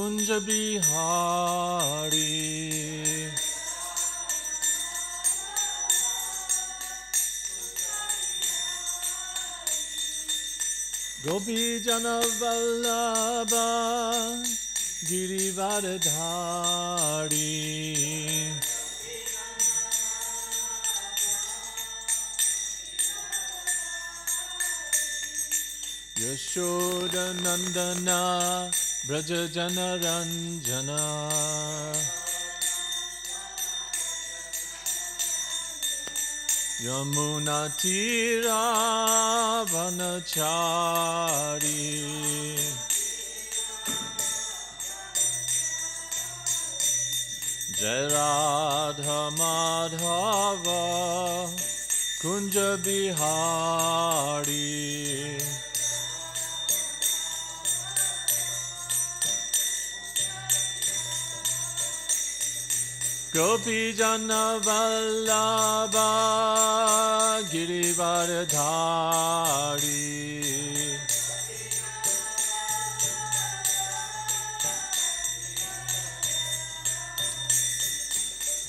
Kunja Bihari. Gopi Jana Vallabha Girivardhari. Yashoda Nandana Braja Jana Ranjana. Yamuna Tira Vanachari. Jai Radha Madhava Kunja Bihari. Gopi Jana Vallabha Girivardhari.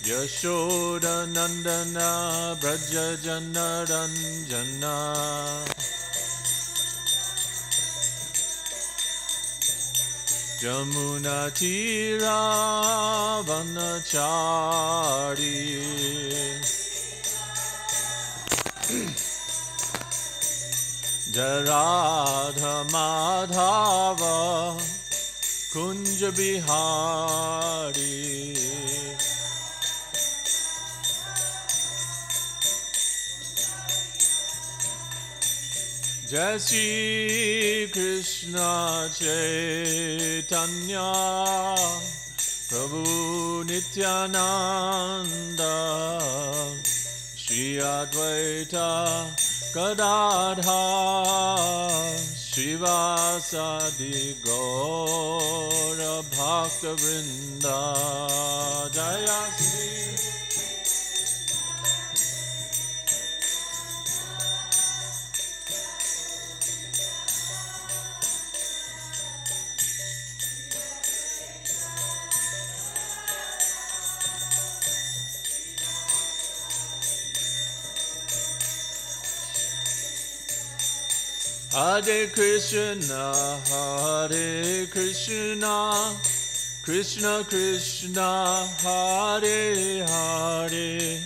Yashoda Nandana Braja Jana Ranjana. Jamuna Tira Vanachari. Jai Radha Madhava Kunja Bihari. Jai Shri Krishna Caitanya Prabhu Nityananda Shri Advaita Gadadhar Srivasadi Gaura Bhakta Vrinda. Jaya Shri Hare Krishna, Hare Krishna, Krishna Krishna, Hare Hare,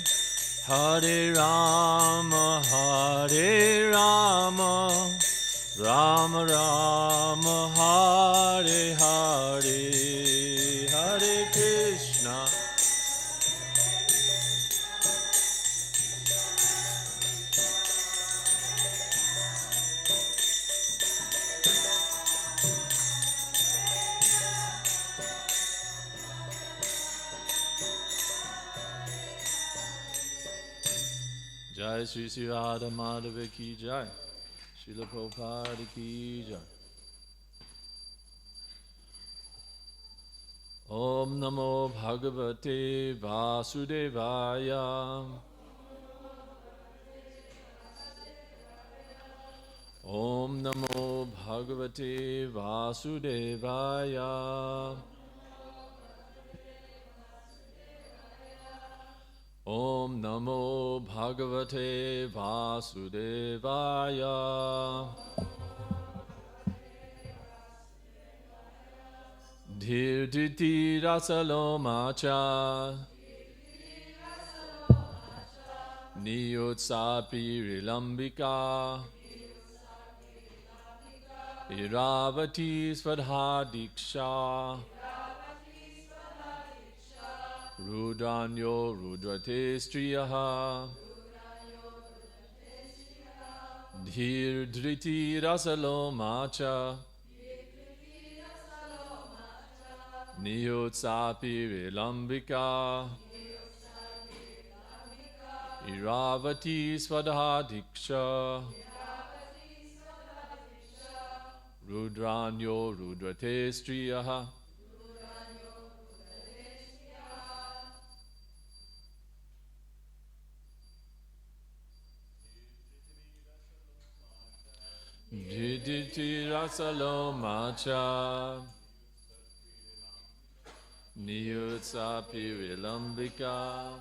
Hare Rama, Hare Rama, Rama Rama, Hare Hare, Hare Krishna. Jai Sri Sri Radha Madhava Ki Jai, Srila Prabhupada Ki Jai. Om Namo Bhagavate Vasudevaya. Om Namo Bhagavate Vasudevaya. Om Namo Bhagavate Vasudevaya. Dhir Diti Rasalomacha Niyotsapi Rilambika Iravati Svadhadiksha Rudranyo Rudrate Striyaha Dhir Driti Rasalomacha Niyotsapi Vilambika Iravati Svadhadiksha Rudranyo Rudrate Striyaha Dhiditi Rasalomacha Niyutsapi vilambika.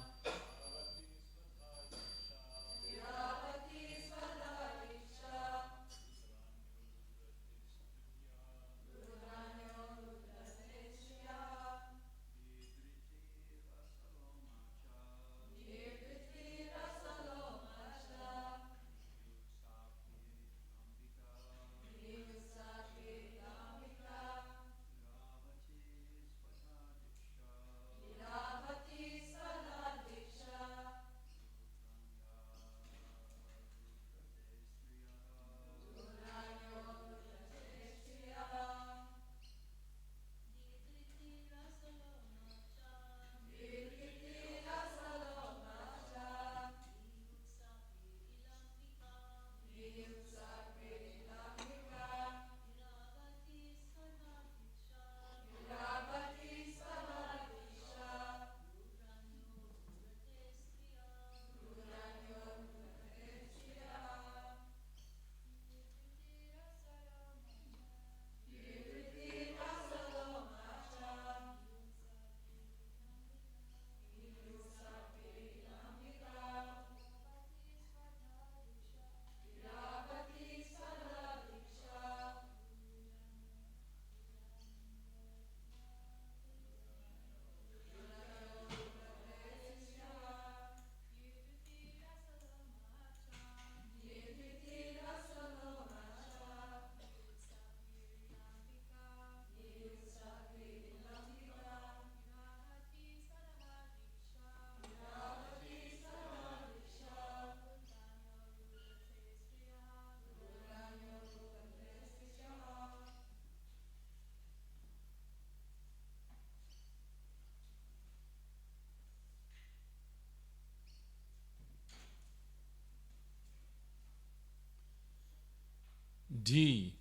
Di,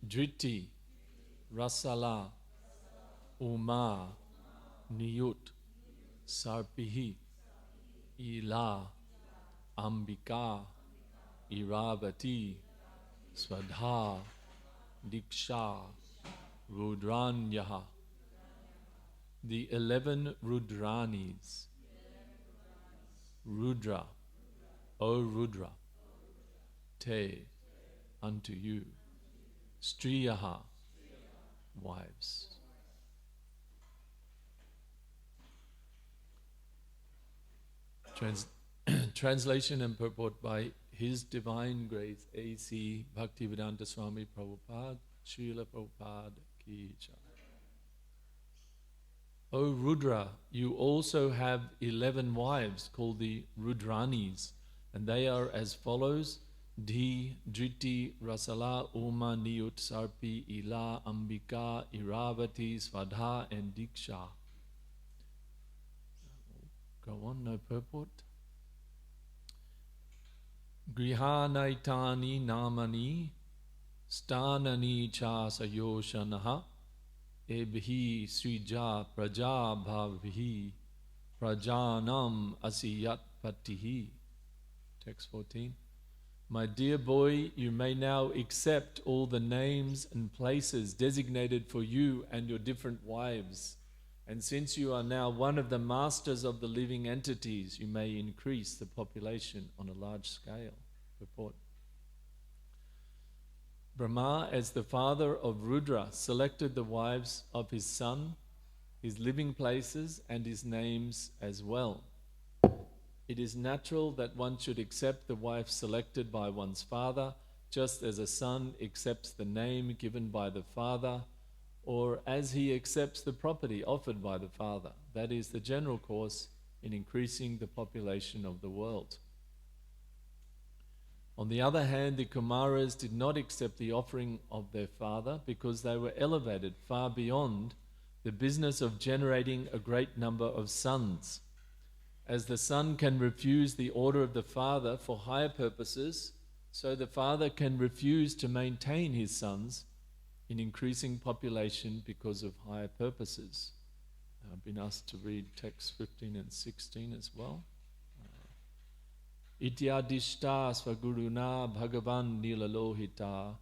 Driti, Rasala, Uma, Niyut, Sarpihi, Ila, Ambika, Iravati, Swadha, Diksha, Rudranyaha. The 11 Rudranis. Rudra, O Rudra, Te, unto you. Striyaha, wives. Translation and purport by His Divine Grace A.C. Bhaktivedanta Swami Prabhupada, Srila Prabhupada Ki Jai. O Rudra, you also have 11 wives called the Rudranis, and they are as follows: Dhi, Driti, Rasala, Uma, Niyut, Sarpi, Ila, Ambika, Iravati, Svadha, and Diksha. Go on, no purport. Grihanaitani namani stanani cha sayoshanaha ebhi srija praja bhavhi prajanam asiyat patihi. Text 14. My dear boy, you may now accept all the names and places designated for you and your different wives. And since you are now one of the masters of the living entities, you may increase the population on a large scale. Purport. Brahma, as the father of Rudra, selected the wives of his son, his living places, and his names as well. It is natural that one should accept the wife selected by one's father, just as a son accepts the name given by the father, or as he accepts the property offered by the father. That is the general course in increasing the population of the world. On the other hand, the Kumaras did not accept the offering of their father because they were elevated far beyond the business of generating a great number of sons. As the son can refuse the order of the father for higher purposes, so the father can refuse to maintain his sons in increasing population because of higher purposes. I've been asked to read texts 15 and 16 as well. Ityadishta svaguruna bhagavan nilalohita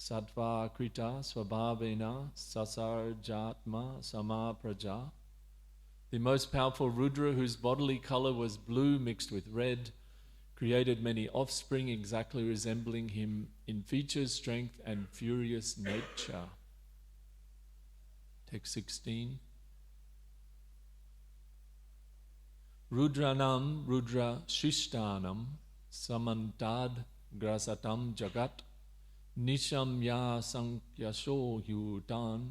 Sattva krita svabhavena sasarjatma samapraja. The most powerful Rudra, whose bodily color was blue mixed with red, created many offspring exactly resembling him in features, strength, and furious nature. Text 16. Rudranam Rudra Shishtanam Samantad Grasatam Jagat Nishamya Sankyasho Yutan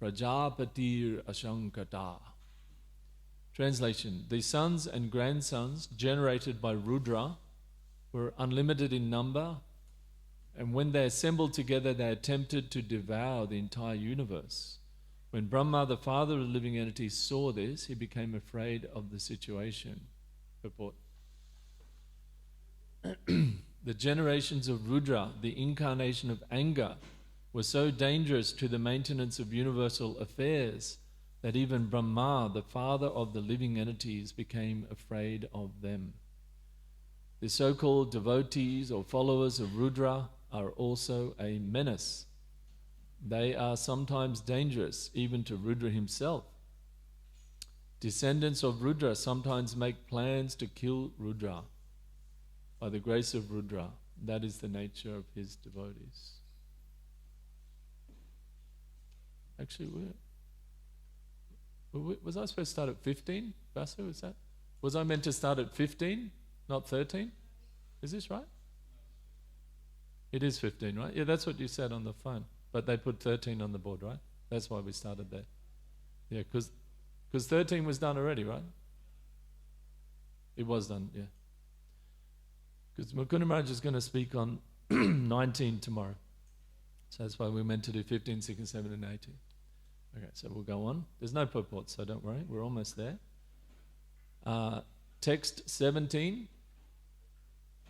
Prajapatir Ashankata. Translation: the sons and grandsons generated by Rudra were unlimited in number, and when they assembled together they attempted to devour the entire universe. When Brahma, the father of the living entities, saw this, he became afraid of the situation. Purport. The generations of Rudra, the incarnation of anger, were so dangerous to the maintenance of universal affairs that even Brahma, the father of the living entities, became afraid of them. The so-called devotees or followers of Rudra are also a menace. They are sometimes dangerous, even to Rudra himself. Descendants of Rudra sometimes make plans to kill Rudra. By the grace of Rudra, that is the nature of his devotees. Actually, was I supposed to start at 15? Basu, is that? Was I meant to start at 15, not 13? Is this right? It is 15, right? Yeah, that's what you said on the phone. But they put 13 on the board, right? That's why we started there. Yeah, because 13 was done already, right? It was done, yeah. Because Mukunda Maharaj is going to speak on 19 tomorrow. So that's why we meant to do 15, 16, 17 and 18. Okay, so we'll go on. There's no purport, so don't worry. We're almost there. Text 17.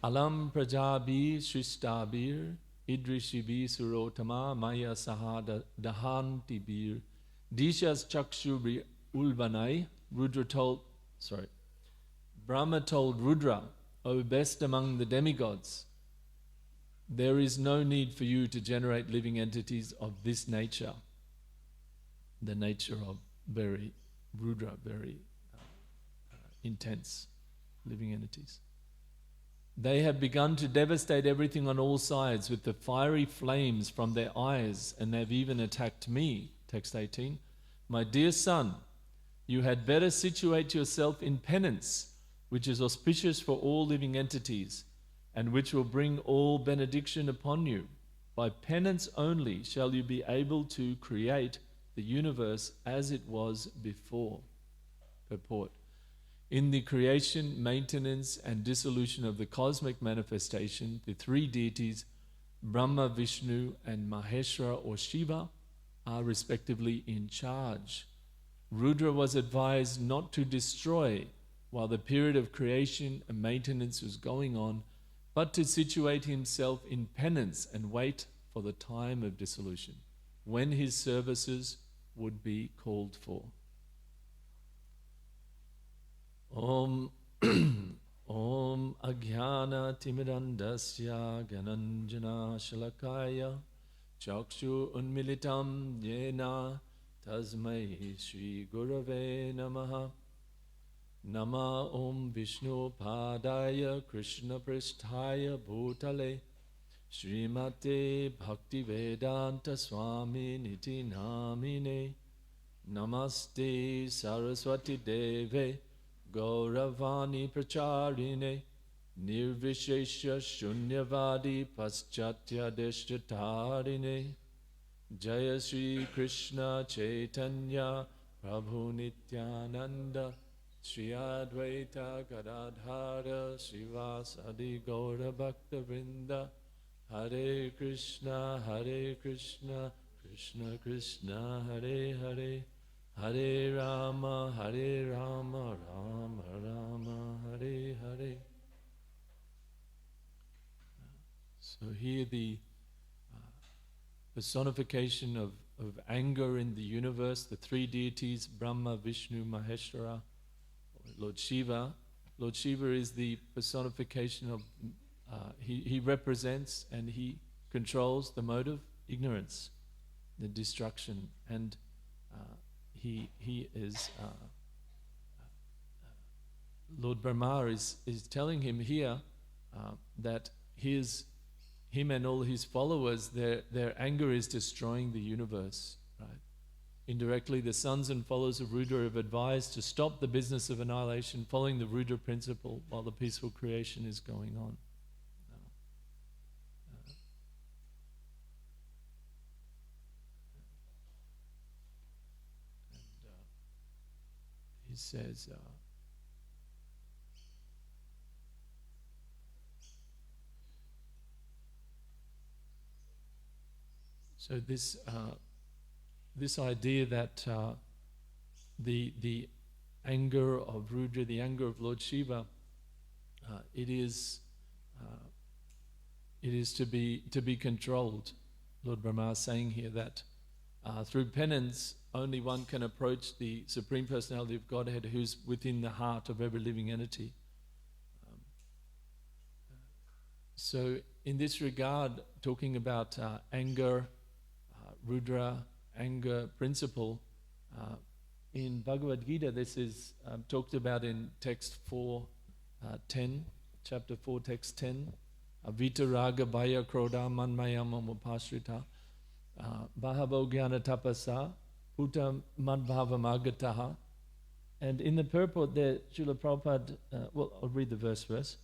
Alam prajabi shrishtabir idrishibi surotama maya saha dahantibir dishas chakshubri ulvanai. Brahma told Rudra, O best among the demigods, there is no need for you to generate living entities of this nature. The nature of very Rudra, very intense living entities. They have begun to devastate everything on all sides with the fiery flames from their eyes, and they have even attacked me. Text 18. My dear son, you had better situate yourself in penance, which is auspicious for all living entities, and which will bring all benediction upon you. By penance only shall you be able to create the universe as it was before. Purport. In the creation, maintenance, and dissolution of the cosmic manifestation, the three deities, Brahma, Vishnu, and Maheshwara or Shiva, are respectively in charge. Rudra was advised not to destroy while the period of creation and maintenance was going on, but to situate himself in penance and wait for the time of dissolution, when his services would be called for. Om Om Ajnana Timirandasya Gananjana Shalakaya Chakshu Unmilitam Yena Tasmai Shri Gurave Namaha. Nama Om Vishnu Padaya Krishna Pristhaya Bhutale Srimate Bhakti Vedanta Swami Niti Namine. Namaste Saraswati Deve Gauravani Pracharine Nirvishesha Shunyavadi Paschatya Deshtatarine. Jaya Sri Krishna Chaitanya Prabhu Nityananda Shri Advaita Gadadhara Srivasadi Gaura Bhakta Vrinda. Hare Krishna Krishna Krishna Hare Hare, Hare Rama Rama Rama Hare Hare. So here the personification of anger in the universe, the three deities, Brahma, Vishnu, Maheshwara, Lord Shiva. Lord Shiva is the personification of, he represents and he controls the motive? Ignorance, the destruction. And he is Lord Brahma is telling him here that him and all his followers, their anger is destroying the universe, right? Indirectly, the sons and followers of Rudra have advised to stop the business of annihilation, following the Rudra principle while the peaceful creation is going on. He says, so this idea that the anger of Rudra, the anger of Lord Shiva, it is to be controlled. Lord Brahma is saying here that through penance, only one can approach the Supreme Personality of Godhead, who's within the heart of every living entity. So in this regard, talking about anger, Rudra, anger principle, in Bhagavad Gita, this is talked about in text 4:10, chapter 4, text 10. Vita raga bhaya krodha manmayam amupashrita bahavo jnana tapasa puta madbhava magataha. And in the purport there, Srila Prabhupada, I'll read the verse first.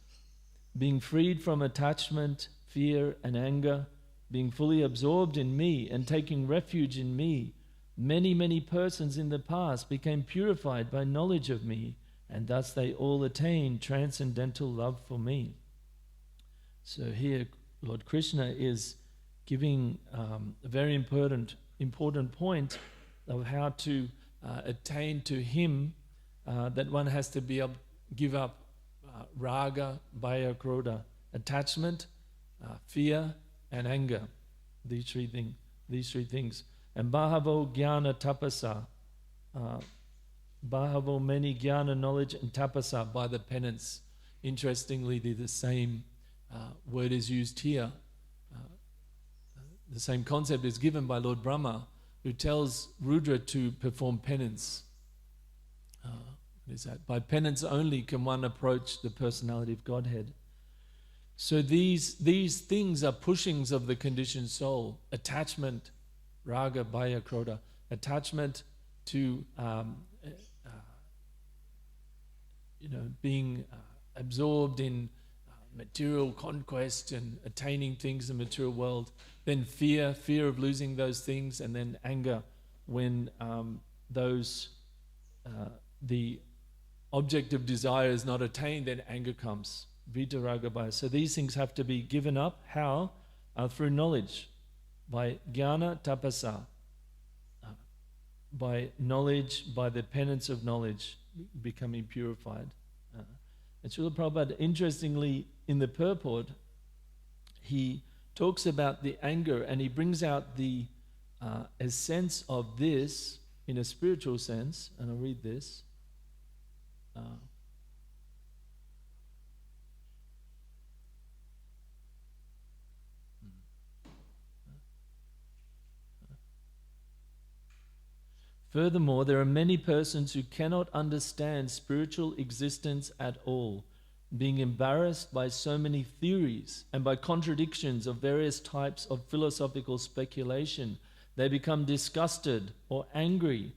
Being freed from attachment, fear and anger, being fully absorbed in me and taking refuge in me, many persons in the past became purified by knowledge of me, and thus they all attained transcendental love for me. So here Lord Krishna is giving a very important point of how to attain to him, that one has to give up raga, bhaya, krodha, attachment, fear and anger, these three things. And bahavo jnana tapasa, bahavo many jnana, knowledge, and tapasa, by the penance. Interestingly, the same word is used here. The same concept is given by Lord Brahma, who tells Rudra to perform penance. What is that? By penance only can one approach the personality of Godhead. So these things are pushings of the conditioned soul. Attachment, raga, bhaya, krodha. Attachment to being absorbed in material conquest and attaining things in the material world. Then fear of losing those things, and then anger when the object of desire is not attained, then anger comes. Vita raga bhaya. So these things have to be given up. How? Through knowledge. By jnana tapasa. By knowledge, by the penance of knowledge, becoming purified. And Srila Prabhupada, interestingly, in the purport, he talks about the anger, and he brings out the essence of this in a spiritual sense. And I'll read this. Furthermore, there are many persons who cannot understand spiritual existence at all, being embarrassed by so many theories and by contradictions of various types of philosophical speculation. They become disgusted or angry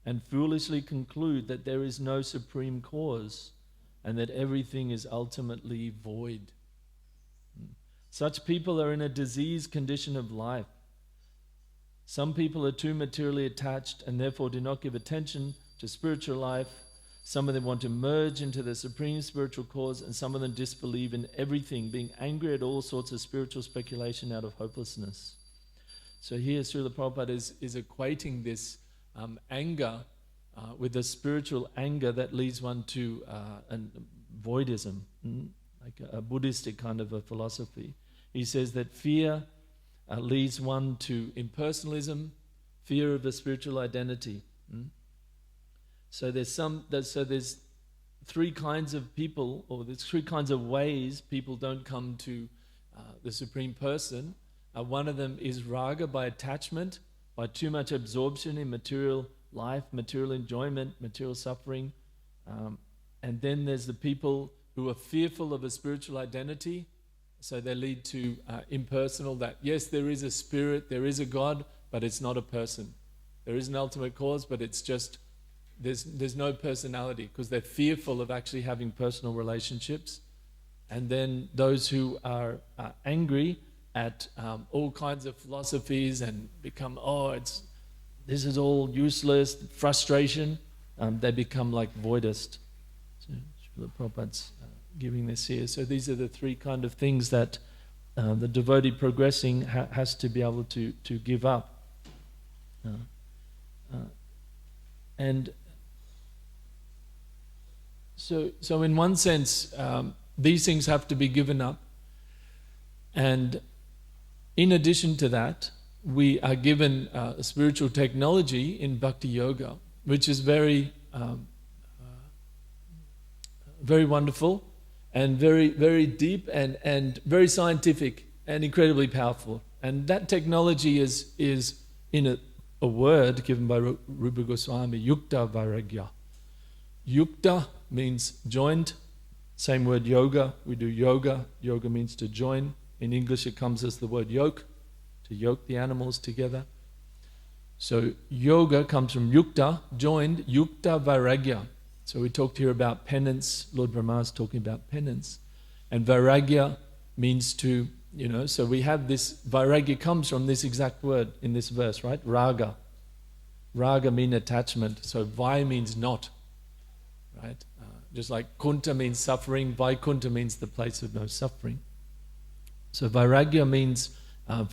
and foolishly conclude that there is no supreme cause and that everything is ultimately void. Such people are in a diseased condition of life. Some people are too materially attached and therefore do not give attention to spiritual life. Some of them want to merge into the supreme spiritual cause, and some of them disbelieve in everything, being angry at all sorts of spiritual speculation out of hopelessness. So here Srila Prabhupada is equating this anger with the spiritual anger that leads one to voidism, like a Buddhistic kind of a philosophy. He says that fear leads one to impersonalism, fear of the spiritual identity. So there's three kinds of people, or there's three kinds of ways people don't come to the Supreme Person. One of them is raga, by attachment, by too much absorption in material life, material enjoyment, material suffering. And then there's the people who are fearful of a spiritual identity. So they lead to impersonal, that yes, there is a spirit, there is a God, but it's not a person. There is an ultimate cause, but it's just, there's no personality, because they're fearful of actually having personal relationships. And then those who are angry at all kinds of philosophies and become, this is all useless, frustration, they become like voidist. So Srila Prabhupada's giving this here. So these are the three kind of things that the devotee progressing has to be able to give up. And so in one sense, these things have to be given up. And in addition to that, we are given a spiritual technology in Bhakti Yoga, which is very, very wonderful and very, very deep and very scientific and incredibly powerful. And that technology is in a word given by Rupa Goswami, Yukta Vairagya. Yukta means joined. Same word yoga. We do yoga. Yoga means to join. In English it comes as the word yoke, to yoke the animals together. So yoga comes from yukta, joined, yukta vairagya. So we talked here about penance. Lord Brahma is talking about penance. And vairagya means to, so we have this, vairagya comes from this exact word in this verse, right? Raga. Raga means attachment. So vai means not, right? Just like kunta means suffering, vaikunta means the place of no suffering. So vairagya means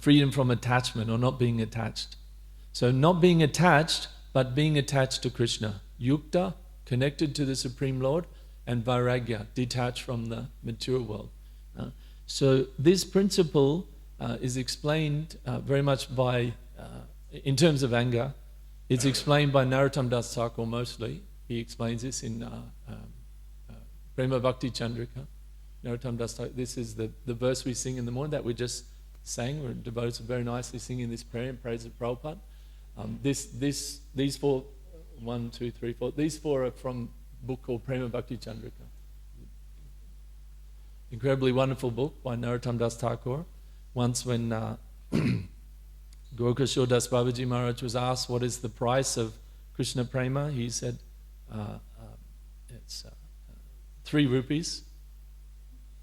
freedom from attachment, or not being attached. So not being attached, but being attached to Krishna. Yukta, connected to the Supreme Lord, and vairagya, detached from the material world. So this principle is explained very much by, in terms of anger, it's explained by Narottam Das Thakur mostly. He explains this in Prema Bhakti Chandrika. Narottam Das Thakur, this is the verse we sing in the morning that we just sang. We're devoted very nicely singing this prayer in praise of Prabhupada. These four, 1, 2, 3, 4, these four are from a book called Prema Bhakti Chandrika. Incredibly wonderful book by Narottam Das Thakur. Once when Gaurkishore Das Babaji Maharaj was asked what is the price of Krishna Prema, he said it's 3 rupees.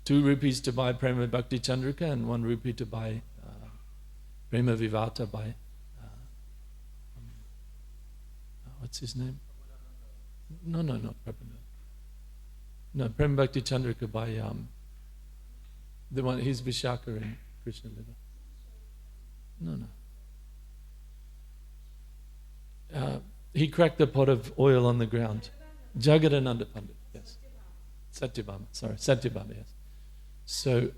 2 rupees to buy Prema Bhakti Chandrika and 1 rupee to buy Prema Vivata by what's his name? No, not Prabhupada. No, Prema Bhakti Chandrika by the one, he's Vishaka in Krishna Lila. No. He cracked a pot of oil on the ground. Jagadananda Pandit, yes. Satyabhama, yes. So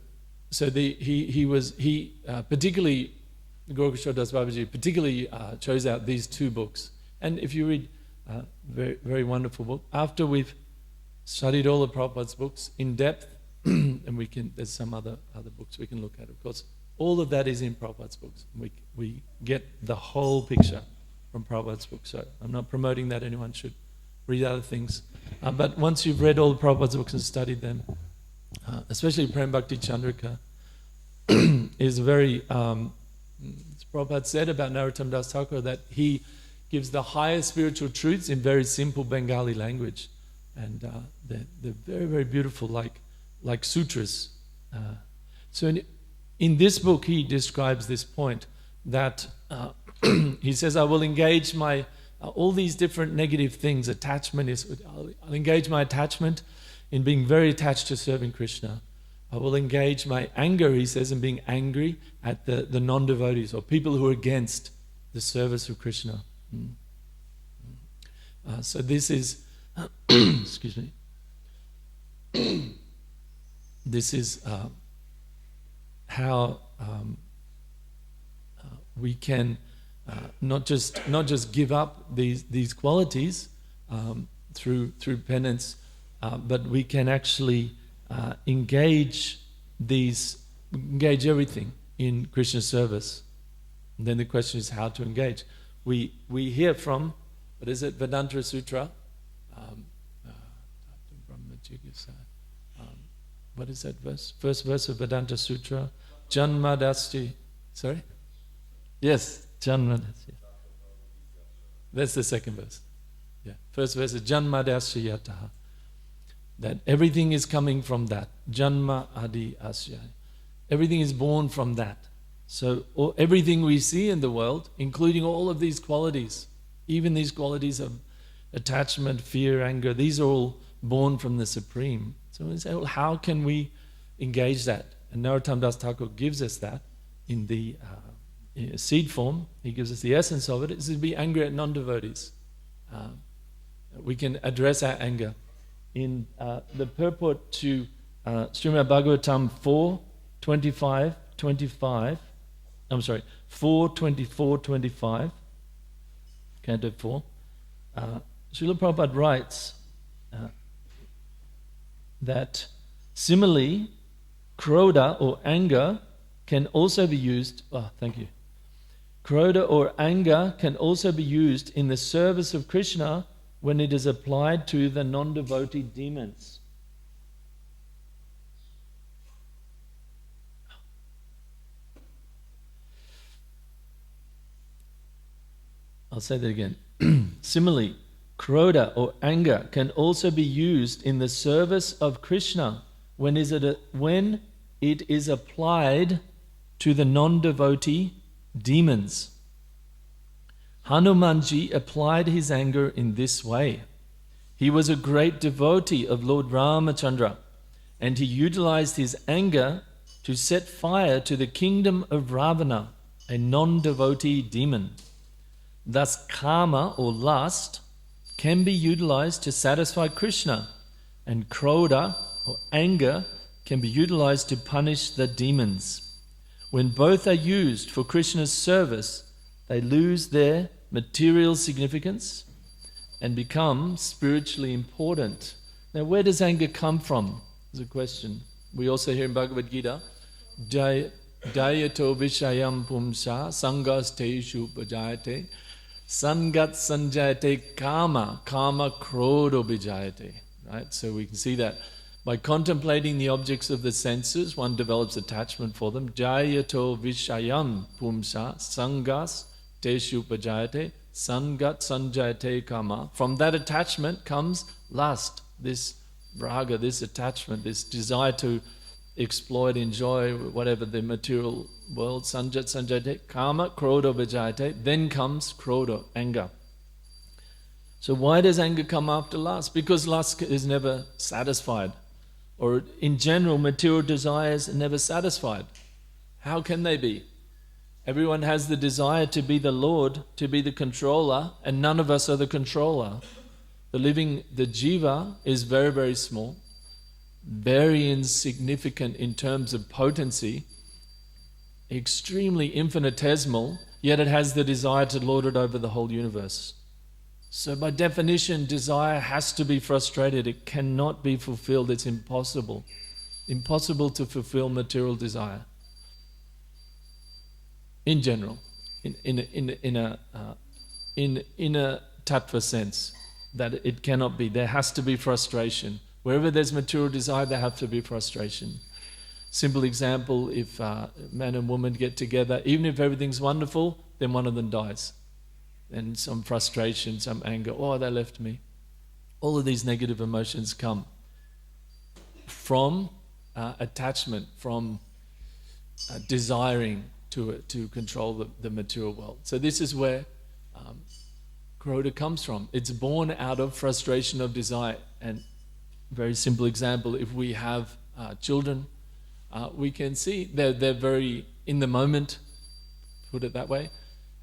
he particularly, Gaurkishore Das Babaji particularly chose out these 2 books. And if you read, very, very wonderful book. After we've studied all of Prabhupada's books in depth, and there's some other books we can look at, of course. All of that is in Prabhupada's books. We get the whole picture from Prabhupada's books. So I'm not promoting that anyone should read other things. But once you've read all of Prabhupada's books and studied them, especially Prem Bhakti Chandrika, is very, Prabhupada said about Narottam Das Thakur that he gives the highest spiritual truths in very simple Bengali language. And they're very, very beautiful, like sutras. So in this book, he describes this point that he says, I will engage my, all these different negative things, I'll engage my attachment in being very attached to serving Krishna. I will engage my anger, he says, in being angry at the non-devotees or people who are against the service of Krishna. So this is, excuse me, this is how we can not just give up these qualities through penance, but we can actually engage everything in Krishna service. And then the question is how to engage. We hear from, what is it, Vedanta Sutra? What is that verse? First verse of Vedanta Sutra. Janmadasti. Sorry? Yes, Janmadasti. That's the second verse. Yeah. First verse is Janmadasti yataha. That everything is coming from that. Janma adi asya. Everything is born from that. So everything we see in the world, including all of these qualities, even these qualities of attachment, fear, anger, these are all born from the Supreme. So we say, well, how can we engage that? And Narottam Das Thakur gives us that in the seed form. He gives us the essence of it. It's to be angry at non-devotees. We can address our anger. In the purport to Srimad Bhagavatam 4:25, 4:24-25, Canto 4, Srila Prabhupada writes that similarly, krodha or anger can also be used. Krodha or anger can also be used in the service of Krishna when it is applied to the non-devotee demons. I'll say that again. Similarly, krodha or anger can also be used in the service of Krishna when it is applied to the non-devotee demons. Hanumanji applied his anger in this way. He was a great devotee of Lord Ramachandra, and he utilized his anger to set fire to the kingdom of Ravana, a non-devotee demon. Thus, karma or lust can be utilized to satisfy Krishna, and krodha or anger can be utilized to punish the demons. When both are used for Krishna's service, they lose their material significance and become spiritually important. Now, where does anger come from? Is a question. We also hear in Bhagavad Gita, Dayato Vishayam Pumsa Sangas Teishu Bhajayate Sangat Sanjayate Kama Krodho Vijayate. Right? So we can see that by contemplating the objects of the senses, one develops attachment for them. Jayato Vishayam Pumsa Sangas Teishu Bhajayate Sangat Sanjayate Kama. From that attachment comes lust, this raga, this attachment, this desire to exploit, enjoy whatever the material world, sanjat sanjayate, kama, krodho vijayate, then comes krodha, anger. So why does anger come after lust? Because lust is never satisfied. Or in general, material desires are never satisfied. How can they be? Everyone has the desire to be the Lord, to be the controller, and none of us are the controller. The jiva is very, very small, very insignificant in terms of potency, extremely infinitesimal, yet it has the desire to lord it over the whole universe. So by definition, desire has to be frustrated. It cannot be fulfilled. It's impossible. Impossible to fulfill material desire. In general, in a tattva sense, that it cannot be. There has to be frustration. Wherever there's material desire, there has to be frustration. Simple example, if man and woman get together, even if everything's wonderful, then one of them dies. And some frustration, some anger, oh, they left me. All of these negative emotions come from attachment, from desiring to control the material world. So this is where krodha comes from. It's born out of frustration of desire. And very simple example, if we have children, we can see they're very in the moment, put it that way,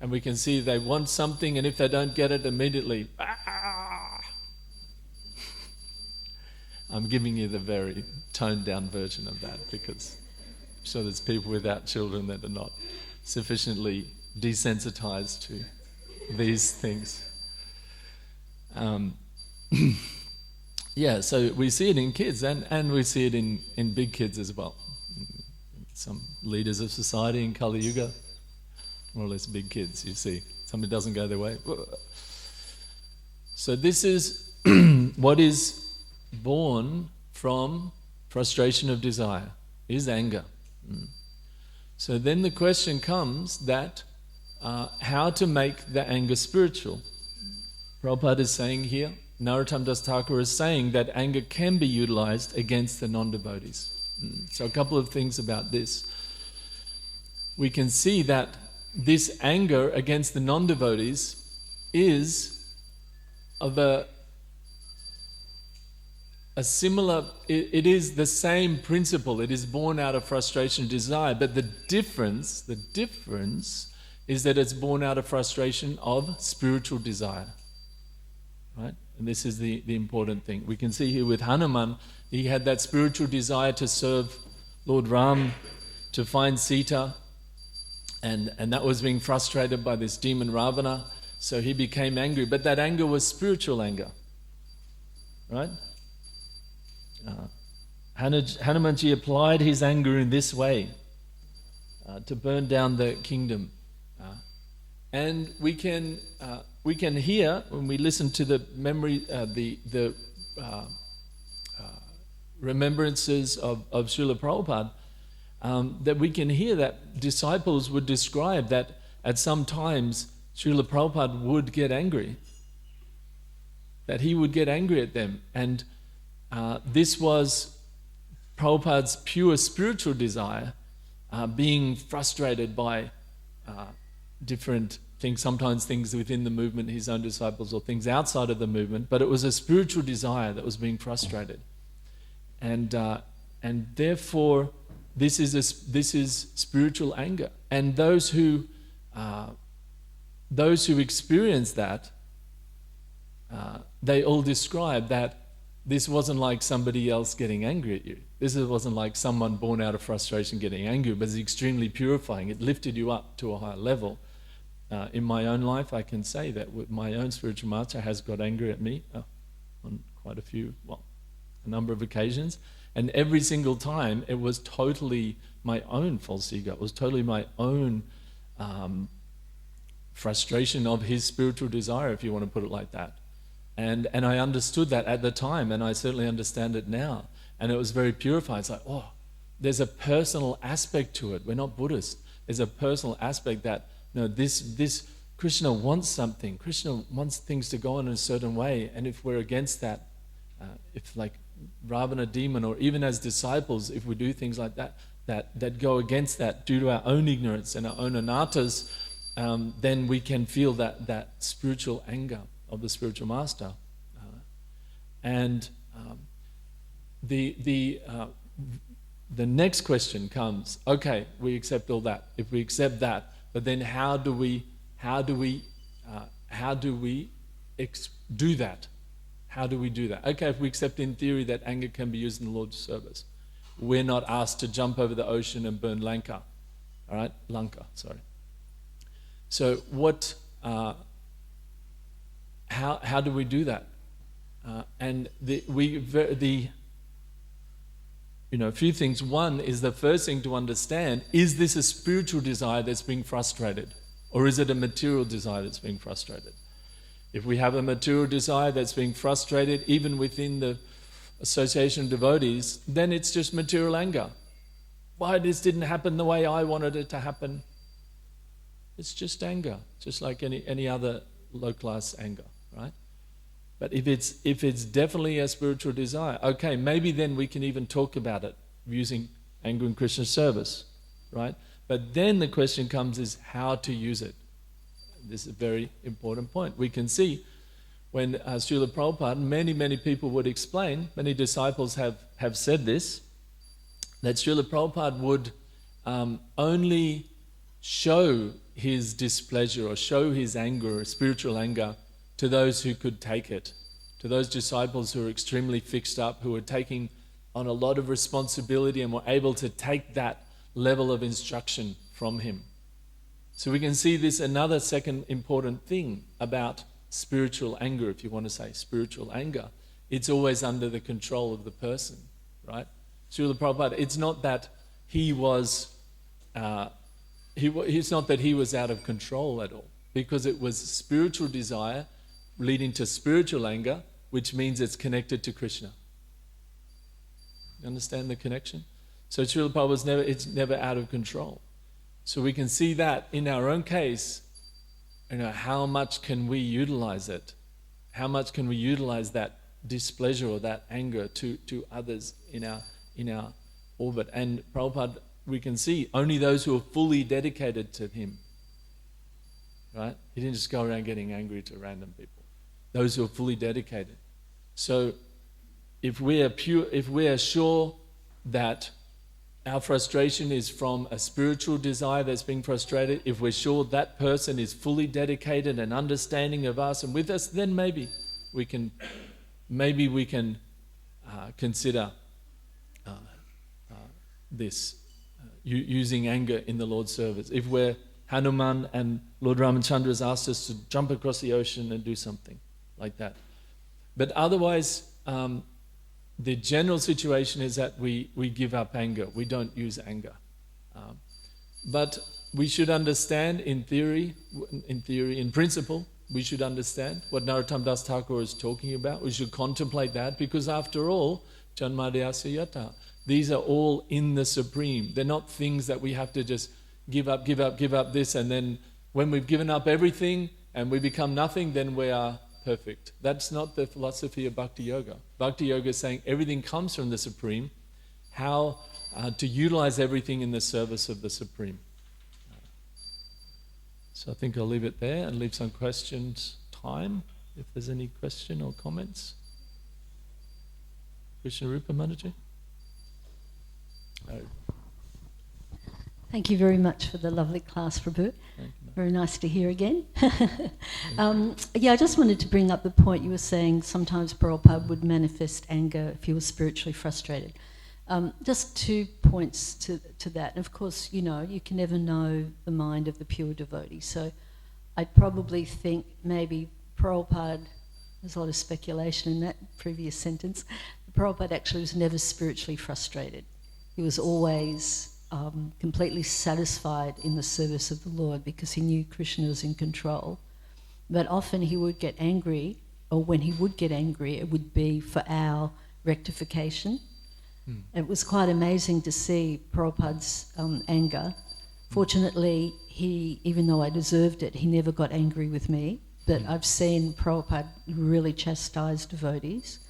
and we can see they want something, and if they don't get it immediately, I'm giving you the very toned down version of that because I'm sure there's people without children that are not sufficiently desensitized to these things. Yeah, so we see it in kids and we see it in big kids as well. some leaders of society in Kali Yuga, more or less big kids, you see. Somebody doesn't go their way. So this is what is born from frustration of desire, is anger. So then the question comes that how to make the anger spiritual. Prabhupada is saying here, Narottam Das Thakur is saying that anger can be utilized against the non-devotees. So a couple of things about this. We can see that this anger against the non-devotees is of a similar, it is the same principle. It is born out of frustration and desire, but the difference is that it's born out of frustration of spiritual desire. Right? And this is the important thing. We can see here with Hanuman, he had that spiritual desire to serve Lord Ram, to find Sita, and that was being frustrated by this demon Ravana, so he became angry. But that anger was spiritual anger. Right? Hanumanji applied his anger in this way to burn down the kingdom. And we can hear, when we listen to the memory, the remembrances of Srila Prabhupada, that we can hear that disciples would describe that at some times Srila Prabhupada would get angry, that he would get angry at them. And this was Prabhupada's pure spiritual desire, being frustrated by different things, sometimes things within the movement, his own disciples, or things outside of the movement, but it was a spiritual desire that was being frustrated. And therefore, this is spiritual anger. And those who experience that, they all describe that this wasn't like somebody else getting angry at you. This wasn't like someone born out of frustration getting angry, but it's extremely purifying. It lifted you up to a higher level. In my own life, I can say that my own spiritual master has got angry at me on quite a number of occasions. And every single time, it was totally my own false ego. It was totally my own frustration of his spiritual desire, if you want to put it like that. And I understood that at the time, and I certainly understand it now. And it was very purifying. It's like, oh, there's a personal aspect to it. We're not Buddhist. There's a personal aspect that, no, this Krishna wants something. Krishna wants things to go on in a certain way. And if we're against that, if like Ravana demon, or even as disciples, if we do things like that go against that due to our own ignorance and our own anattas, then we can feel that spiritual anger of the spiritual master. The next question comes, okay, we accept all that. If we accept that, but then how do we do that? How do we do that? Okay, if we accept in theory that anger can be used in the Lord's service, we're not asked to jump over the ocean and burn Lanka. All right, Lanka. Sorry. So what? How do we do that? A few things. One is, the first thing to understand, is this a spiritual desire that's being frustrated? Or is it a material desire that's being frustrated? If we have a material desire that's being frustrated, even within the association of devotees, then it's just material anger. Why this didn't happen the way I wanted it to happen? It's just anger, just like any other low-class anger, right? But if it's definitely a spiritual desire, okay, maybe then we can even talk about it using anger in Krishna's service, right? But then the question comes is how to use it. This is a very important point. We can see when Srila Prabhupada, many people would explain, many disciples have said this, that Srila Prabhupada would only show his displeasure or show his anger or spiritual anger to those who could take it, to those disciples who are extremely fixed up, who are taking on a lot of responsibility and were able to take that level of instruction from him. So we can see this, another second important thing about spiritual anger, if you want to say spiritual anger. It's always under the control of the person, right? Srila Prabhupada, it's not that he was, it's not that he was out of control at all, because it was spiritual desire leading to spiritual anger, which means it's connected to Krishna. You understand the connection? So Srila Prabhupada it's never out of control. So we can see that in our own case, how much can we utilize it? How much can we utilize that displeasure or that anger to others in our orbit? And Prabhupada, we can see only those who are fully dedicated to him, right? He didn't just go around getting angry to random people. Those who are fully dedicated. So if we are sure that our frustration is from a spiritual desire that's being frustrated, if we're sure that person is fully dedicated and understanding of us and with us, then maybe we can consider this using anger in the Lord's service. If we're Hanuman and Lord Ramachandra has asked us to jump across the ocean and do something like that. But otherwise, the general situation is that we give up anger. We don't use anger. But we should understand in principle, we should understand what Narottam Das Thakur is talking about. We should contemplate that, because after all, Janmadhyasya Yata, these are all in the Supreme. They're not things that we have to just give up this, and then when we've given up everything and we become nothing, then we are perfect. That's not the philosophy of Bhakti Yoga. Bhakti Yoga is saying everything comes from the Supreme, how to utilize everything in the service of the Supreme. So I think I'll leave it there and leave some questions time, if there's any question or comments. Krishna Rupa Mataji? No. Thank you very much for the lovely class, Prabhu. Very nice to hear again. I just wanted to bring up the point you were saying sometimes Prabhupada would manifest anger if he was spiritually frustrated. Just 2 points to that. And of course, you can never know the mind of the pure devotee. So I'd probably think maybe Prabhupada, there's a lot of speculation in that previous sentence, Prabhupada actually was never spiritually frustrated. He was always completely satisfied in the service of the Lord, because he knew Krishna was in control. But often he would get angry, or when he would get angry, it would be for our rectification. It was quite amazing to see Prabhupada's anger. Fortunately, even though I deserved it, he never got angry with me. But I've seen Prabhupada really chastise devotees.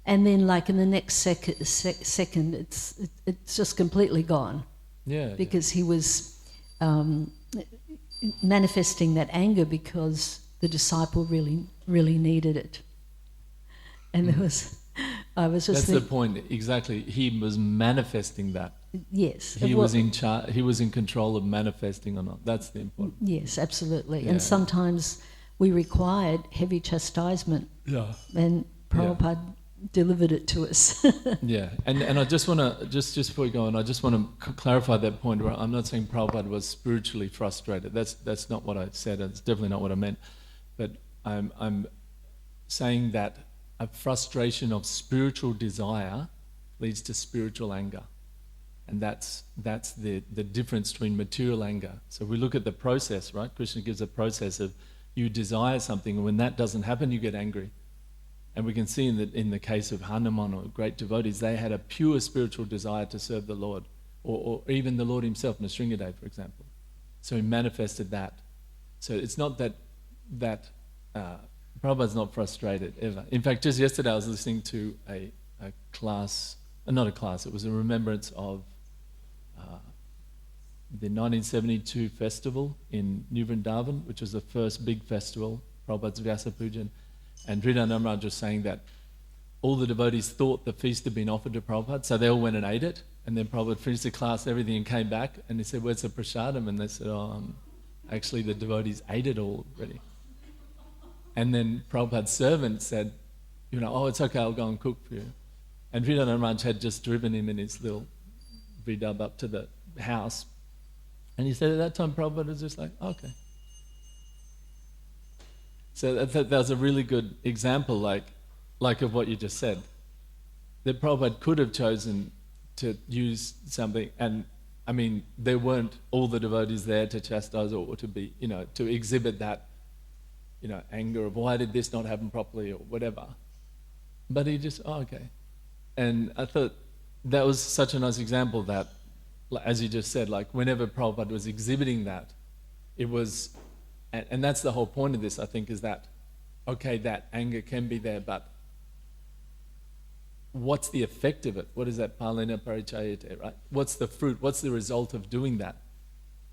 And then, like in the next second, it's just completely gone. Because he was manifesting that anger because the disciple really needed it. And I was just. That's the point, exactly. He was manifesting that. Yes. He was in charge. He was in control of manifesting or not. That's the important. Yes, absolutely. And sometimes we required heavy chastisement. And Prabhupada delivered it to us. And I just want to, just before we go on, I just want to clarify that point. Where I'm not saying Prabhupada was spiritually frustrated. That's not what I said. It's definitely not what I meant. But I'm saying that a frustration of spiritual desire leads to spiritual anger, and that's the difference between material anger. So we look at the process, right? Krishna gives a process of you desire something, and when that doesn't happen, you get angry. And we can see in the case of Hanuman or great devotees, they had a pure spiritual desire to serve the Lord, or even the Lord himself, Nrsingadev, for example. So he manifested that. So it's not that Prabhupada's not frustrated ever. In fact, just yesterday I was listening to a class, not a class, it was a remembrance of the 1972 festival in New Vrindavan, which was the first big festival, Prabhupada's Vyasa Pujan. And Hridayananda Maharaj was saying that all the devotees thought the feast had been offered to Prabhupada, so they all went and ate it. And then Prabhupada finished the class and everything and came back, and he said, "Where's the prasadam?" And they said, actually the devotees ate it all already. And then Prabhupada's servant said, it's okay, I'll go and cook for you. And Hridayananda Maharaj had just driven him in his little V-dub up to the house. And he said at that time, Prabhupada was just like, okay. So that was a really good example, like of what you just said. That Prabhupada could have chosen to use something, and I mean, there weren't all the devotees there to chastise or to be, to exhibit that, anger of why did this not happen properly or whatever. But he just, okay. And I thought that was such a nice example that, as you just said, like whenever Prabhupada was exhibiting that, it was, and that's the whole point of this, I think, is that, okay, that anger can be there, but what's the effect of it? What is that palena parichayate, right? What's the fruit? What's the result of doing that?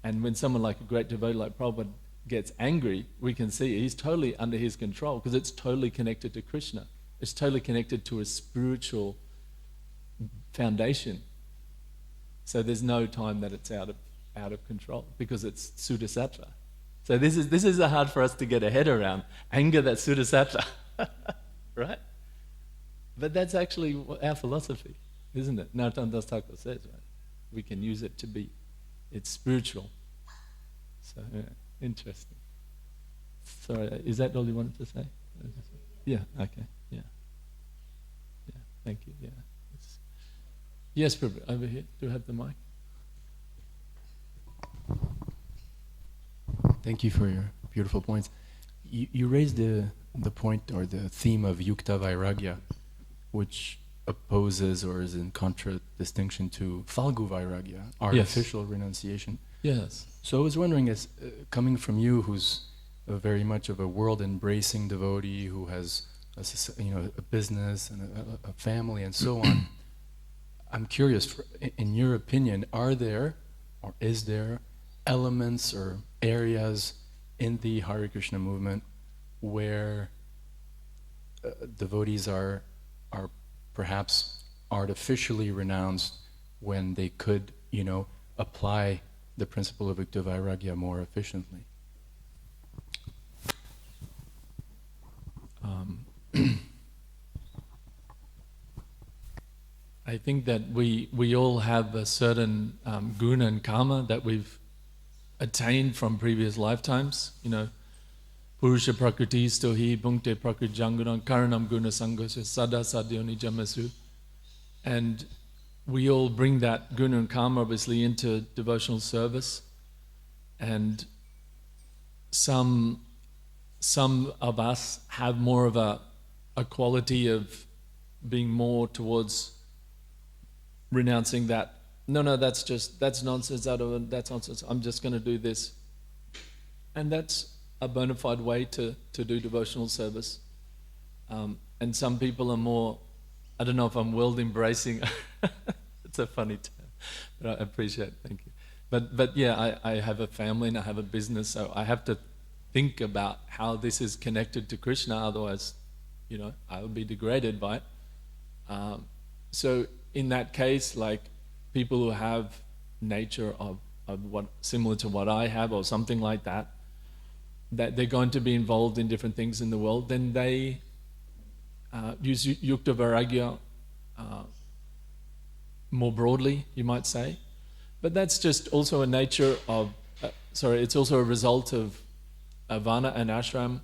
And when someone like a great devotee like Prabhupada gets angry, we can see he's totally under his control because it's totally connected to Krishna. It's totally connected to a spiritual foundation. So there's no time that it's out of control because it's Sudasattva. So this is hard for us to get a head around. Anger that's Sudasattva, right? But that's actually our philosophy, isn't it? Narottam Das Thakur says, right? We can use it to be, it's spiritual. So, yeah, interesting. Sorry, is that all you wanted to say? Yeah, okay, yeah. Yeah, thank you, yeah. Yes, Prabhu, over here. Do you have the mic? Thank you for your beautiful points. You raised the point or the theme of Yukta Vairagya, which opposes or is in contradistinction to Falgu Vairagya, artificial renunciation. Yes. So I was wondering, as coming from you, who's very much of a world-embracing devotee, who has a business and a family and so on, I'm curious, in your opinion, are there or is there elements or areas in the Hare Krishna movement where devotees are perhaps artificially renounced when they could, apply the principle of Yukta Vairagya more efficiently? I think that we all have a certain guna and karma that we've attained from previous lifetimes. Purusha prakriti stohi bhunkte prakriti jangunam karanam guna sangosya sada sadyoni jamasu. And we all bring that guna and karma obviously into devotional service. And some of us have more of a quality of being more towards renouncing that. No, that's nonsense. That's nonsense. I'm just going to do this. And that's a bona fide way to do devotional service. And some people are more, I don't know if I'm world embracing. It's a funny term, but I appreciate it. Thank you. But yeah, I have a family and I have a business, so I have to think about how this is connected to Krishna. Otherwise, I'll be degraded by it. So in that case, like people who have nature of what similar to what I have or something like that they're going to be involved in different things in the world, then they use Yukta Vairagya more broadly, you might say. But that's just also a nature of, it's also a result of Varna and Ashram.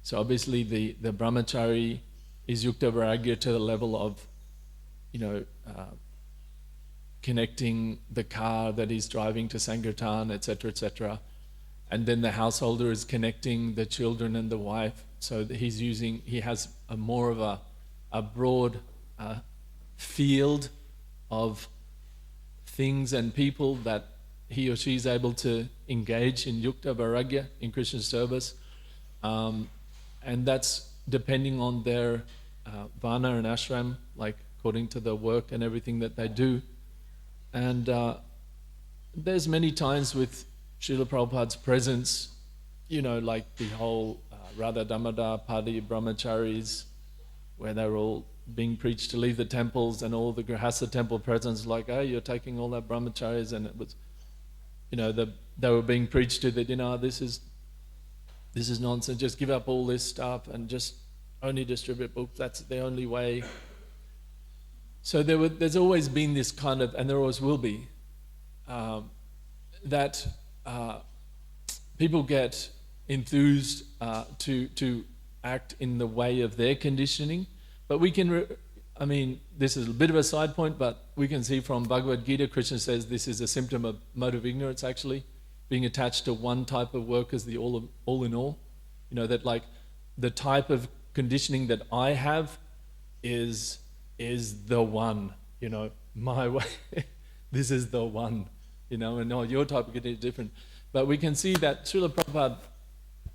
So obviously the brahmachari is Yukta Vairagya to the level of, connecting the car that he's driving to Sankirtan, etc., etc. And then the householder is connecting the children and the wife. So that he has a more of a broad field of things and people that he or she is able to engage in Yukta Vairagya, in Krishna's service. And that's depending on their Varna and Ashram, like according to the work and everything that they do. And there's many times with Srila Prabhupada's presence, like the whole Radha Damodar Padi Brahmacharis, where they're all being preached to leave the temples, and all the Grihastha temple presence, like, oh, you're taking all that Brahmacharis, and it was, they were being preached to that, this is nonsense, just give up all this stuff and just only distribute books, that's the only way. So there's always been this kind of, and there always will be, that people get enthused to act in the way of their conditioning, but we can I mean, this is a bit of a side point, but we can see from Bhagavad Gita, Krishna says this is a symptom of mode of ignorance, actually, being attached to one type of work as the all in all. You know, that like the type of conditioning that I have is the one, you know, my way. This is the one, you know, and no, your type of conditioning is different. But we can see that Srila Prabhupada,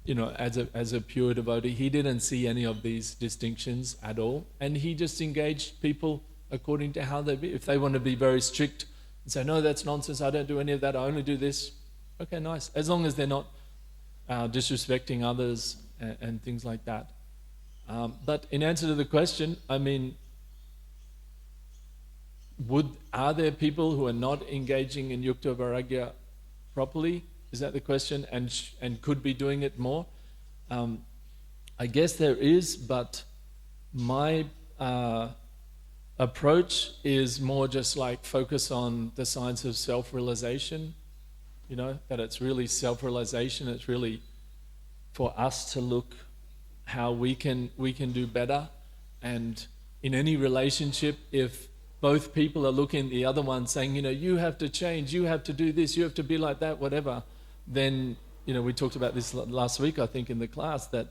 you know, as a pure devotee, he didn't see any of these distinctions at all, and he just engaged people according to how they be. If they want to be very strict and say, no, that's nonsense, I don't do any of that, I only do this, okay, nice. As long as they're not disrespecting others and things like that. But in answer to the question, I mean, are there people who are not engaging in Yukta Vairagya properly? Is that the question? And could be doing it more? I guess there is, but my approach is more just like focus on the science of self-realization, you know, that it's really self-realization, it's really for us to look how we can do better. And in any relationship, if both people are looking at the other one saying, you know, you have to change, you have to do this, you have to be like that, whatever, then, you know, we talked about this last week, I think, in the class, that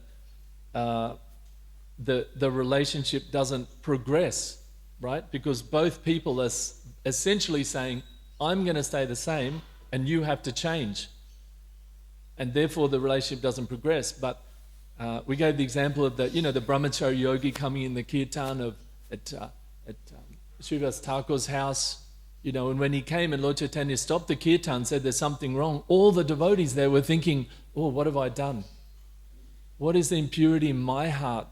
the relationship doesn't progress, right? Because both people are essentially saying, I'm going to stay the same and you have to change. And therefore the relationship doesn't progress. But we gave the example of the, you know, the brahmachari yogi coming in the kirtan at Srivas Thakur's house, you know, and when he came and Lord Chaitanya stopped the kirtan, said there's something wrong, all the devotees there were thinking, oh, what have I done? What is the impurity in my heart?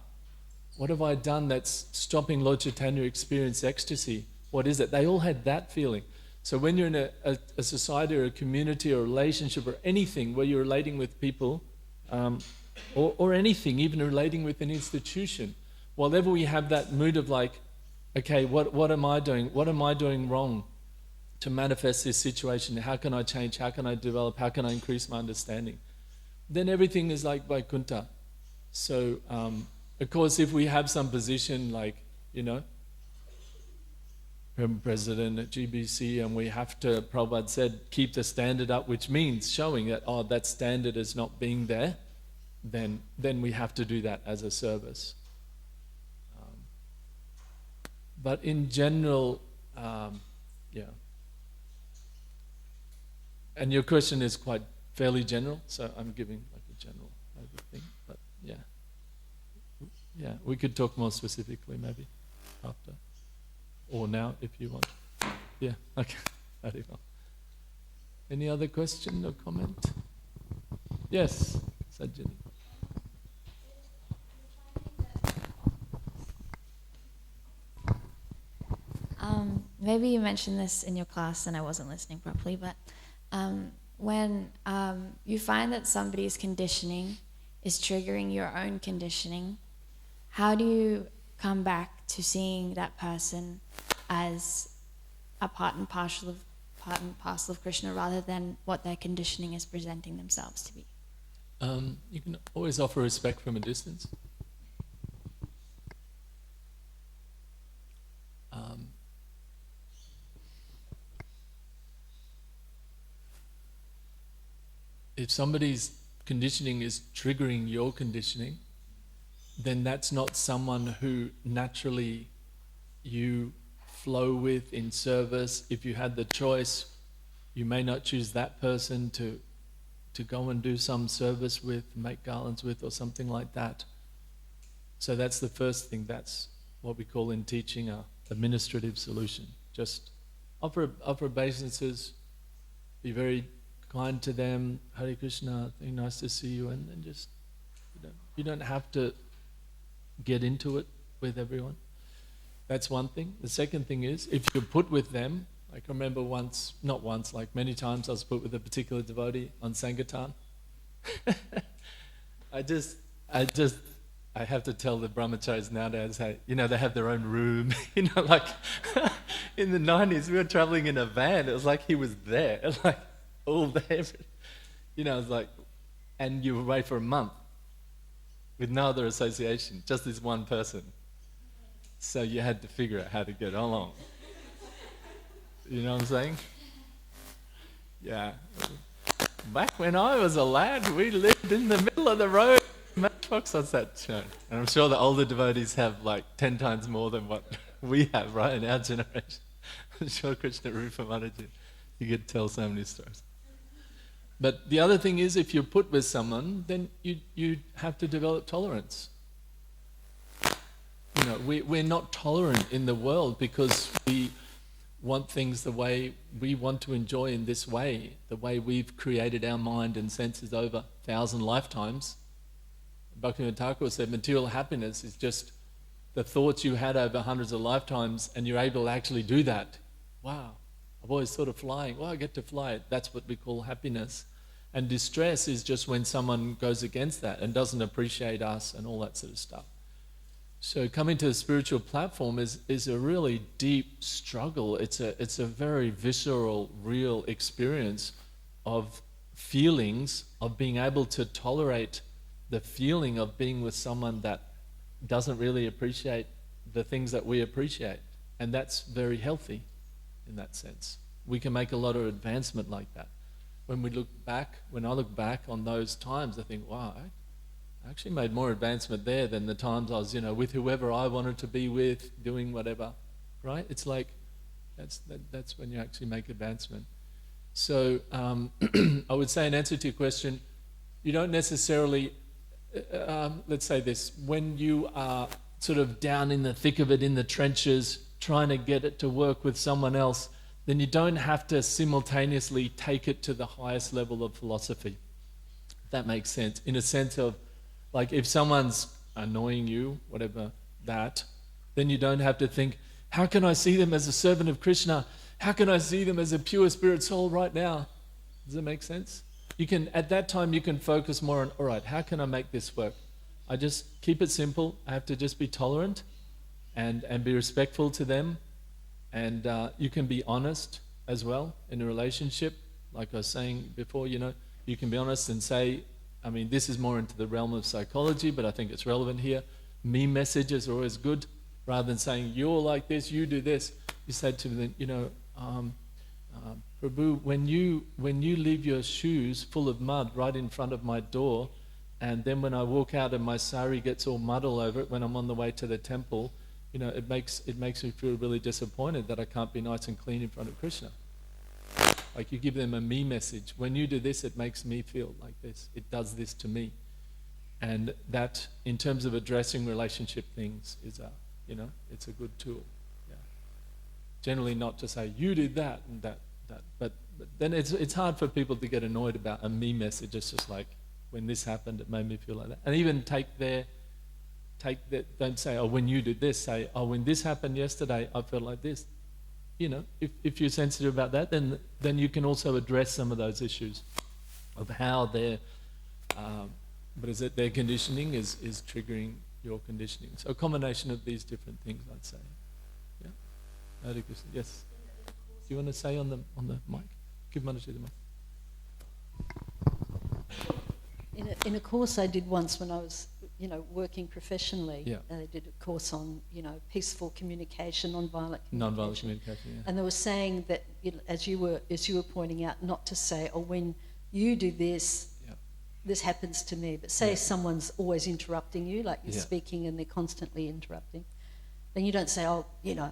What have I done that's stopping Lord Chaitanya experience ecstasy? What is it? They all had that feeling. So when you're in a society or a community or a relationship or anything where you're relating with people, or anything, even relating with an institution, whatever we have that mood of like, okay, what am I doing? What am I doing wrong to manifest this situation? How can I change? How can I develop? How can I increase my understanding? Then everything is like Vaikuntha. So, of course, if we have some position like, you know, president at GBC, and we have to, Prabhupada said, keep the standard up, which means showing that, oh, that standard is not being there, then we have to do that as a service. But in general, yeah. And your question is quite fairly general, so I'm giving like a general thing. But yeah, we could talk more specifically maybe after, or now if you want. Yeah, okay. Very well. Any other question or comment? Yes, Sajjani. Maybe you mentioned this in your class and I wasn't listening properly, but when you find that somebody's conditioning is triggering your own conditioning, how do you come back to seeing that person as a part and parcel of Krishna rather than what their conditioning is presenting themselves to be? You can always offer respect from a distance. If somebody's conditioning is triggering your conditioning, then that's not someone who naturally you flow with in service. If you had the choice, you may not choose that person to go and do some service with, make garlands with, or something like that. So that's the first thing. That's what we call in teaching a administrative solution. Just offer obeisances, be very kind to them, Hare Krishna, nice to see you, and just, you don't have to get into it with everyone. That's one thing. The second thing is, if you're put with them, like I remember like many times I was put with a particular devotee on Sankirtan. I have to tell the brahmacharis nowadays, hey, they have their own room. Like in the 90s, we were traveling in a van. It was like he was there, like all day. It was like, and you were away for a month with no other association, just this one person. So you had to figure out how to get along. You know what I'm saying? Yeah. Back when I was a lad, we lived in the middle of the road. Matchbox, what's that show? And I'm sure the older devotees have like 10 times more than what we have, right, in our generation. I'm sure Krishna Rupa Mataji, you could tell so many stories. But the other thing is, if you're put with someone, then you have to develop tolerance. You know, we're not tolerant in the world because we want things the way we want to enjoy in this way, the way we've created our mind and senses over 1,000 lifetimes. Bhaktivinoda Thakur said material happiness is just the thoughts you had over hundreds of lifetimes, and you're able to actually do that. Wow, I've always thought of flying. Well, I get to fly. That's what we call happiness. And distress is just when someone goes against that and doesn't appreciate us and all that sort of stuff. So coming to the spiritual platform is a really deep struggle. It's a very visceral, real experience of feelings, of being able to tolerate the feeling of being with someone that doesn't really appreciate the things that we appreciate. And that's very healthy in that sense. We can make a lot of advancement like that. When I look back on those times, I think, wow, I actually made more advancement there than the times I was, with whoever I wanted to be with, doing whatever, right? It's like, that's when you actually make advancement. So I would say in answer to your question, you don't necessarily, let's say this, when you are sort of down in the thick of it, in the trenches, trying to get it to work with someone else, then you don't have to simultaneously take it to the highest level of philosophy. If that makes sense. In a sense of, like, if someone's annoying you, whatever that, then you don't have to think, how can I see them as a servant of Krishna? How can I see them as a pure spirit soul right now? Does that make sense? At that time, you can focus more on, all right, how can I make this work? I just keep it simple. I have to just be tolerant and be respectful to them. And you can be honest as well in a relationship. Like I was saying before, you can be honest and say, this is more into the realm of psychology, but I think it's relevant here. Me messages are always good. Rather than saying, you're like this, you do this. You say to them, Prabhu, when you leave your shoes full of mud right in front of my door, and then when I walk out and my sari gets all mud all over it when I'm on the way to the temple, it makes me feel really disappointed that I can't be nice and clean in front of Krishna. Like, you give them a me message. When you do this, it makes me feel like this. It does this to me. And that, in terms of addressing relationship things, is it's a good tool. Yeah. Generally not to say, you did that and that. But then it's hard for people to get annoyed about a me message. It's just like, when this happened, it made me feel like that. And even take that, don't say, oh, when you did this, say, oh, when this happened yesterday, I felt like this. If you're sensitive about that, then you can also address some of those issues of how their conditioning is triggering your conditioning. So a combination of these different things, I'd say. Yeah. Hare Krishna. Yes. Do you want to say on the mic? Give Manaji the mic. In a course I did once when I was, working professionally, yeah. I did a course on, peaceful communication, non-violent communication. Non-violent communication, yeah. And they were saying that, as you were pointing out, not to say, oh, when you do this, yeah. this happens to me. But say someone's always interrupting you, like you're speaking and they're constantly interrupting. Then you don't say, oh,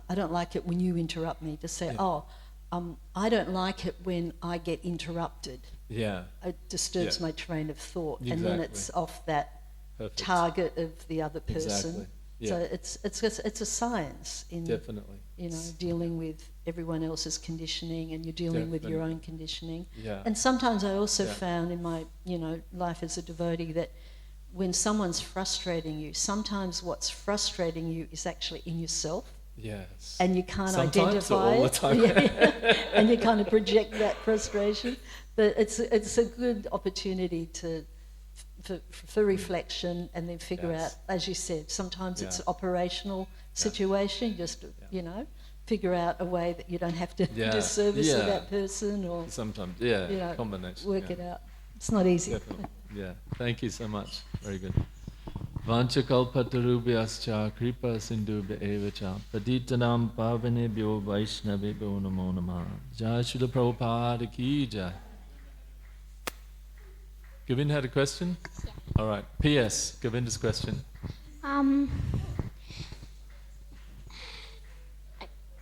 I don't like it when you interrupt me. Just say, I don't like it when I get interrupted. Yeah. It disturbs my train of thought. Exactly. And then it's off that Perfect. Target of the other person. Exactly. Yeah. So it's a science in definitely dealing with everyone else's conditioning, and you're dealing with your own conditioning. Yeah. And sometimes I also found in my life as a devotee that when someone's frustrating you, sometimes what's frustrating you is actually in yourself. Yes. And you can't Sometimes identify or all it. the time. And you kind of project that frustration. But it's a good opportunity for reflection, and then figure out, as you said, sometimes it's an operational situation, just, figure out a way that you don't have to disservice to that person, or sometimes, combination. Work it out. It's not easy. Definitely. Yeah. Thank you so much. Very good. Vanchakalpatarubhyascha kripa sindhubhya evacha Patitanam pavanebhyo vaishnavebhyo namo namah. Jai Srila Prabhupada ki jai. Govind had a question? Yeah. All right. P.S. Govinda's question. I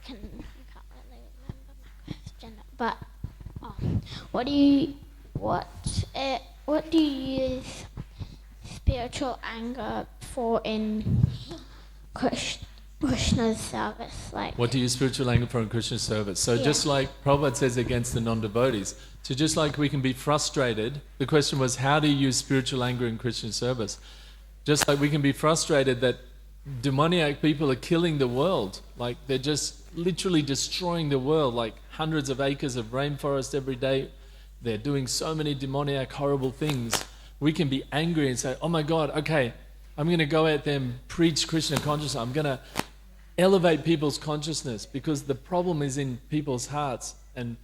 can't really remember my question, but what do you use spiritual anger for in Krishna's service? Like, What do you use spiritual anger for in Krishna's service? So just like Prabhupada says against the non-devotees, so just like we can be frustrated, the question was, how do you use spiritual anger in Krishna's service? Just like we can be frustrated that demoniac people are killing the world, like they're just literally destroying the world, like hundreds of acres of rainforest every day. They're doing so many demoniac, horrible things. We can be angry and say, oh my God, okay, I'm going to go out there and preach Krishna consciousness. I'm going to elevate people's consciousness because the problem is in people's hearts, and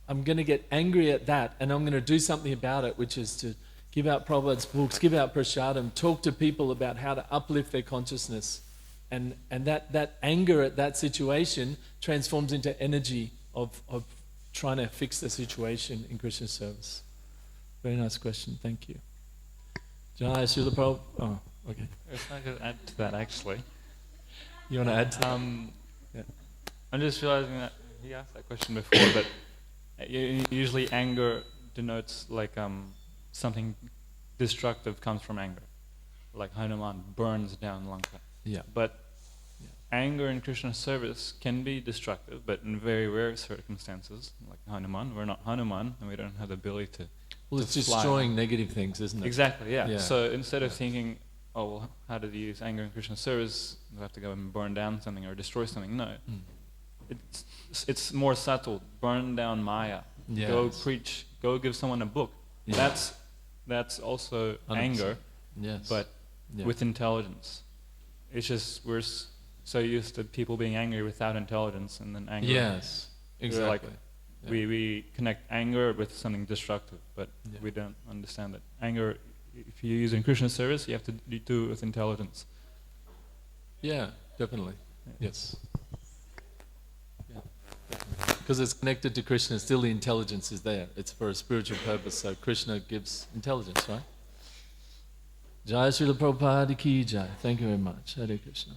I'm going to get angry at that, and I'm going to do something about it, which is to give out Prabhupada's books, give out prasadam, talk to people about how to uplift their consciousness. And that anger at that situation transforms into energy of trying to fix the situation in Krishna's service. Very nice question, thank you. Jai Srila Prabhupada. Oh, okay. If I could add to that, actually. You want to add to that? Yeah. I'm just realizing that he asked that question before, but usually anger denotes like something destructive comes from anger. Like Hanuman burns down Lanka. Yeah. But anger in Krishna's service can be destructive, but in very rare circumstances, like Hanuman. We're not Hanuman, and we don't have the ability to. Well, it's destroying negative things, isn't it? Exactly, yeah. Yeah. So instead of thinking, oh, well, how do you use anger in Krishna's service? You have to go and burn down something or destroy something. No. It's more subtle. Burn down Maya. Yes. Go preach. Go give someone a book. Yeah. That's also 100%. anger, Yes. but with intelligence. It's just we're so used to people being angry without intelligence, and then anger. Yes, exactly. We connect anger with something destructive, but we don't understand that anger, if you use it in Krishna's service, you have to do it with intelligence. Yeah, definitely. Yes. Because it's connected to Krishna, still the intelligence is there. It's for a spiritual purpose, so Krishna gives intelligence, right? Jai Srila Prabhupada ki jai. Thank you very much. Hare Krishna.